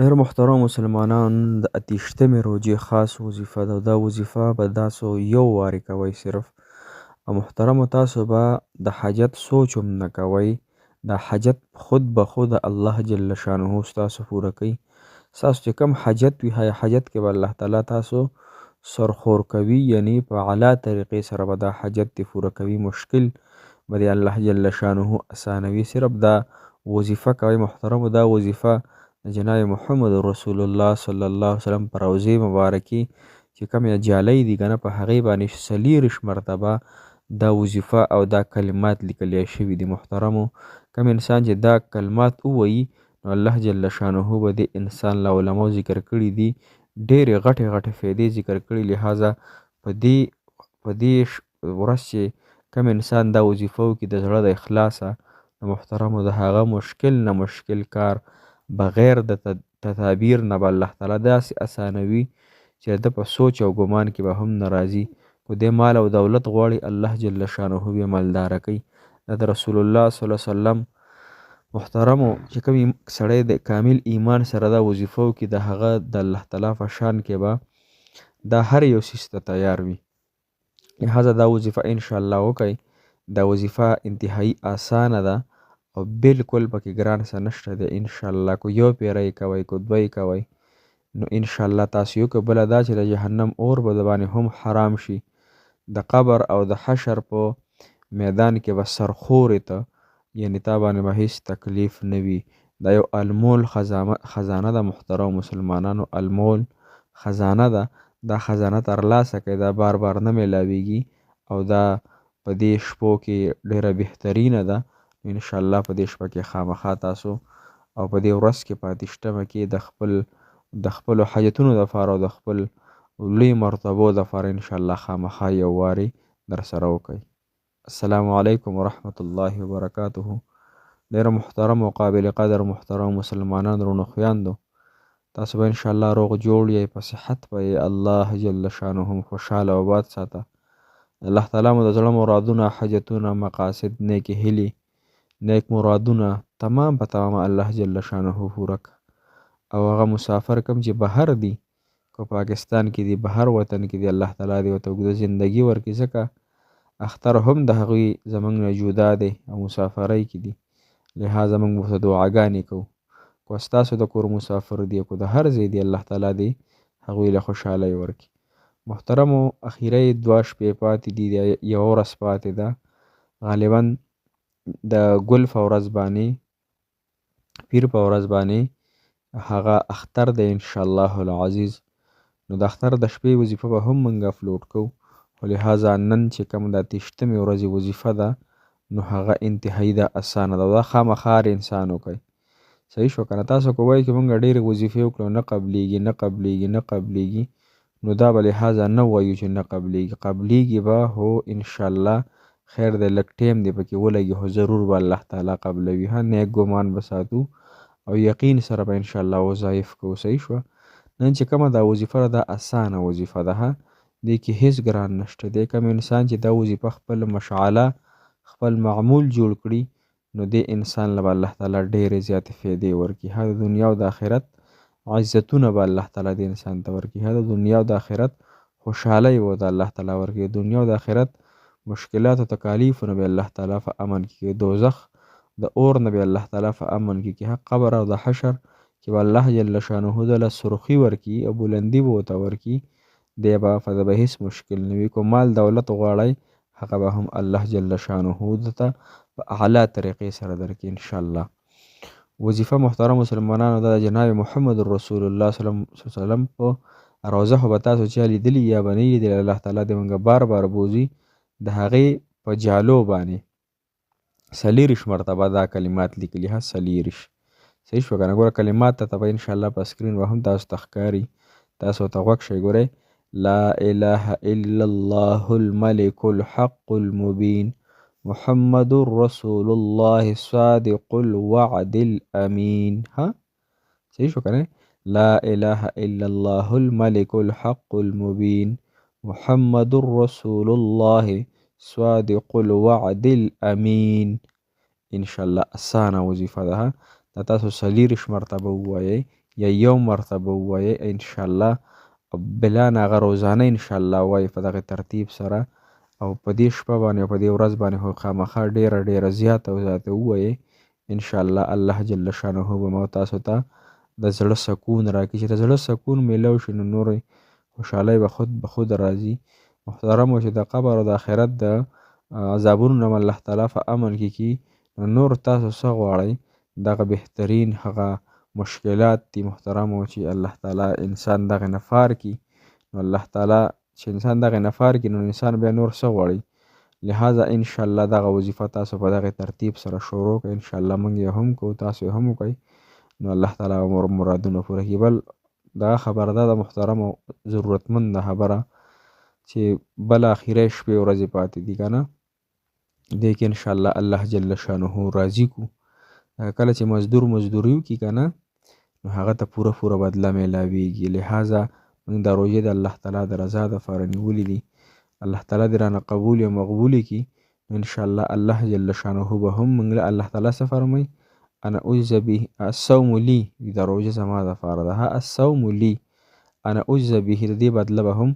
ډېر محترم مسلمانان د اتیشتمې روژې خاص وظیفه ده. دا وظیفه به تاسو یو وارې کوئ صرف. او محترمو تاسو به د حاجت سوچ هم نه کوئ. دا حاجت خود به خود الله جل شانه ستاسو پوره کوي. ستاسو چې کوم حاجت وي حاجت کې به الله تعالی تاسو سرخور کوي، یعنی په اعلی طریقې سره به دا حاجت دی پوره کوي. مشکل به دی الله جل شانه اسانوي. صرف دا وظیفه کوي محترمو. دا وظیفه د جناب محمد رسول الله صلی الله علیه وسلم په روضې مبارکي چې کوم جالۍ دي کنه، په هغې باندې 40 مرتبه دا وظیفه او دا کلمات لیکلی شوي دي محترمو. کوم انسان چې دا کلمات ووایي نو الله جل شانه به دې انسان له علماو ذکر کړي دي ډېرې غټې غټې فایدې ذکر کړي. لهذا په دې ورځ چې کوم انسان دا وظیفه وکړي د زړه د اخلاصه، نو محترمو د هغه مشکل نه مشکل کار بغیر د تدابیر نه به الله تعالی داسې اسانوي چې د په سوچ او ګمان کې به هم ناراضي. خو دې مال او دولت غواړي، الله جل شانه به مالداره کوي. دا د رسول الله صلی الله علیه وسلم محترمو چې کوم سړی د کامل ایمان سره دا وظیفه وکړي د هغه د الله تعالی په شان کې به دا هر یو څیز ته تیار وي. لهذا دا وظیفه انشاءالله وکړئ. دا وظیفه انتهایی آسانه ده او بالکل پکې ګران څه نشته دی. انشاءالله کو یو پیره یې کوئ، کو دوه یې کوئ، نو انشاءالله تاسو یو که بله دا چې د جهنم اور به د باندې هم حرام شي. د قبر او د حشر په میدان کې به سرخورې ته، یعنی تا باندې به هیڅ تکلیف نه وي. دا یو المول خزانه ده محترم مسلمانانو. المول خزانه ده. دا خزانه ترلاسه کړئ، دا بار بار نه میلاویږي او دا په دې شپو کې ډیره بهترینه ده. انشاءالله په دې شپه کې خامخا تاسو او په دې ورځ کې په اتیشتمه کې د خپلو حاجتونو دپاره او د خپل لوی مرتبو دپاره انشاءالله خامخا یو وارې در سره وکړئ. السلام علیکم ورحمت الله وبرکاته. ډېر محترم او قابل قدر محترم مسلمانان رونو خویندو، تاسو به انشاءالله روغ جوړ یې، په صحت به یې الله جل شانه خوشحاله او آباد ساته. الله تعالی مو د زړه مرادونه، حاجتونه، مقاصد، نیکې هیلې، نیک مرادونه تمام په تمام الله جل شانه پوره کړه. او هغه مسافر کوم چې بهر دي، که پاکستان کې دي، بهر وطن کې دي، الله تعالی دې ورته اوږده زندګي ورکړي. ځکه اختر هم د هغوی زموږ نه جدا دی او مسافرۍ کې دي. لهذا موږ ورته دعاګانې کوو. که ستاسو د کور مسافر دي، که د هر ځای دي، الله تعالی دې هغوی له خوشحالۍ ورکړي. محترمو اخیری 2 شپې پاتې دي، یوه ورځ پاتې ده. غالبا د ګل په ورځ باندې، پیر په ورځ باندې هغه اختر دی انشاءالله العزیز. نو د اختر د شپې وظیفه به هم موږ اپلوډ کوو. خو لهذا نن چې کوم د اتیشتمې ورځې وظیفه ده نو هغه انتهایی ده اسانه ده. دا خامخا هر انسان وکړي. صحیح شو که نه؟ تاسو که وایئ چې موږ ډېرې وظیفې وکړو نه قبلیږي نه قبلیږي نه قبلیږي، نو دا به لهذا نه وایو چې نه قبلیږي. قبلیږي به، هو انشاءالله خیر دی، لږ ټیم دی پکې ولګي، خو ضرور به الله تعالی قبلوي. ها، نیک ګمان به ساتو او یقین سره به انشاءالله وظایف کوو. صحیح شوه؟ نن چې کومه دا وظیفه ده دا اسانه وظیفه ده. ها، دې کې هیڅ ګران نشته دی. کوم انسان چې دا وظیفه خپل مشعله، خپل معمول جوړ کړي، نو دې انسان له به الله تعالی ډېرې زیاتې فایدې ورکړي. ها، د دنیا او د آخرت عزتونه به الله تعالی دې انسان ته ورکړي. ها، د دنیا او د آخرت خوشحالۍ به د الله تعالی ورکړي. د دنیا او د آخرت مشکلات او تکالیفونه به الله تعالی په امن کې، دوزخ د اور نه به الله تعالی په امن کې، حق قبر او د حشر کې به الله جل شانه دله سرخي ورکړي او بلندي به ورته ورکړي. دی به به هیڅ مشکل نه وي. که مال دولت غواړئ هغه به هم الله جل شانه درته په اعلی طریقې سره درکړي انشاءالله. وظیفه محترم مسلمانانو دا د جناب محمد رسول الله صلی الله علیه وسلم په روضه خو به تاسو چا لیدلي یا به نه لیدلي، الله تعالی دې موږ بار بار بوځي. د هغې په جالو باندې 40 مرتبه دا کلمات لیکلي. ها، 40. صحیح شو که نه؟ ګوره کلمات ته به انشاءالله په سکرین به هم تاسو ته ښکاري. تاسو ته غوږ شئ. ګورئ: لا اله الا الله الملك الحق المبين محمد رسول الله صادق الوعد الامين. ها، صحیح شو که نه؟ لا اله الا الله الملك الحق المبين محمد رسول الله صادق الوعد الامين. انشاءالله اسانه وظیفه ده. دا تاسو 40 مرتبه ووایئ. یا یو مرتبه ووایئ انشاءالله بلان هغه روزانه انشاءالله وایئ په دغه ترتیب سره او په دې شپه باندې او په دې ورځ باندې خو خامخا ډېره زیاته او زیاته ووایئ انشاءالله الله جل شانه به مو تاسو ته د زړه سکون راکړي. چې د زړه سکون میلاو شي نو نورې خوشحالۍ به خود راځي. محترمو چې د قبر او د آخرت د عذابونو نه الله تعالی په امن کې کي نو نور تاسو څه غواړئ دغه بهترین هغه مشکلات دي محترمو چې الله تعالی انسان دغه نه فار کي نو الله تعالی چې انسان دغه نه فار کي نو انسان بیا نور څه غواړي. لہذا انشاءالله دغه وظیفه تاسو په دغه ترتیب سره شروع کړئ انشاءالله موږ یې هم کوو تاسو یې هم وکړئ نو الله تعالی مرادونه پوره کړي. بل دا خبره ده د محترمو ضرورتمند خبره چې بل اخیری شپې ورځې پاتې دي که نه دې کې انشاءالله الله جل شانه راضي کو. کله چې مزدوري وکړي که نه نو هغه ته پوره بدله میلاویږي. لہذا موږ دا روژې د الله تعالی د رضا دپاره نیولې دي. الله تعالی دې رانه قبول او مقبول کړي نو انشاءالله الله جل شانه به هم موږ له الله تعالی څه فرمایي انا اجزه به الصوم لي دا روژه زما دپاره ده الصوم لي انا اجزه به د دې بدله به هم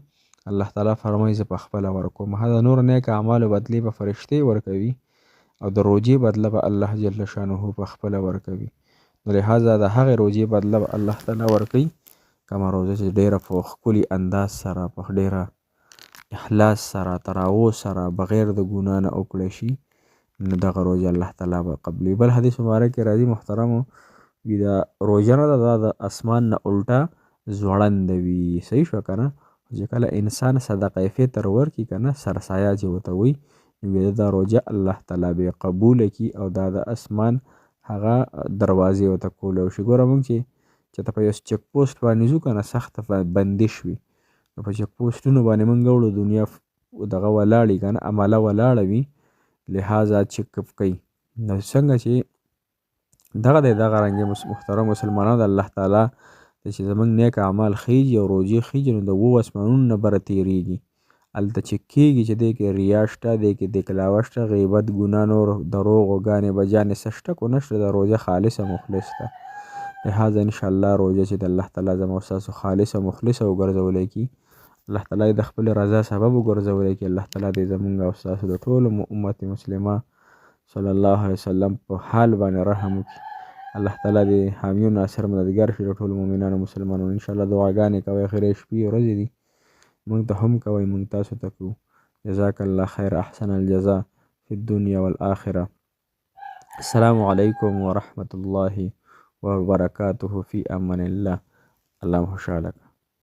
الله تعالی فرمایي زه په خپله ورکوم. د نور نیک اعمالو بدلې به فرشتې ورکوي او د روژې بدله به الله جل شانه په خپله ورکوي. نو لہذا د هغې روژې بدله به الله تعالی ورکوي کومه روژه چې ډېره په ښکلي انداز سره په ډېره اخلاص سره تراو سره بغیر د ګناه نه وکړی شي نو دغه روژه الله تعالی به قبلوي. بل حدیث مبارک کې راځي محترمو وي دا روژه نه ده دا د اسمان نه الټا ځوړنده وي. صحیح شوه که نه چې کله انسان صدقه فطر ورکړي که نه سرسایه چې ورته وایي نو بیا دا روژه الله تعالی به قبوله کړي او دا د اسمان هغه دروازې ورته کولی شي. ګوره موږ چې ته په یو چک پوسټ باندې ځو که نه سخته بندش وي نو په چک پوسټونو باندې موږ وړو دنیا دغه ولاړې که نه عمله ولاړه وي لہذا چک اپ کوي. نو څنګه چې دغه دی دغه رنګې محترم مسلمانانو د الله تعالی چې زموږ نیک اعمال خیږي او روژې خیږي نو د 7 اسمانونو نه بره تېرېږي. هلته چک کېږي چې دی کې ریا شته دی کې دکلاوه شته غیبت ګناه نور دروغ و ګانې بجانې څه شته کو نه شته دا روژه خالصه مخلص ده. لہذا انشاءالله روژه چې د الله تعالی زما او ستاسو خالصه مخلصه وګرځولی کي الله تعالی د خپل رضا سبب وګرځولی کي. الله تعالی دې زموږ او ستاسو د ټولو امت مسلمه صلی الله علیه وسلم په حال باندې رحم وکړي. الله تعالی دې حامی و ناصر مددګار شي د ټولو مؤمنانو مسلمانانو. انشاءالله دعاګانې کوئ خیرې شپې ورځې دي موږ ته هم کوئ موږ تاسو ته کوو. جزاک الله خیر احسن الجزاء فی الدنیا والآخرة. السلام علیکم ورحمة الله وبرکاته. فی امان الله. الله خوشحاله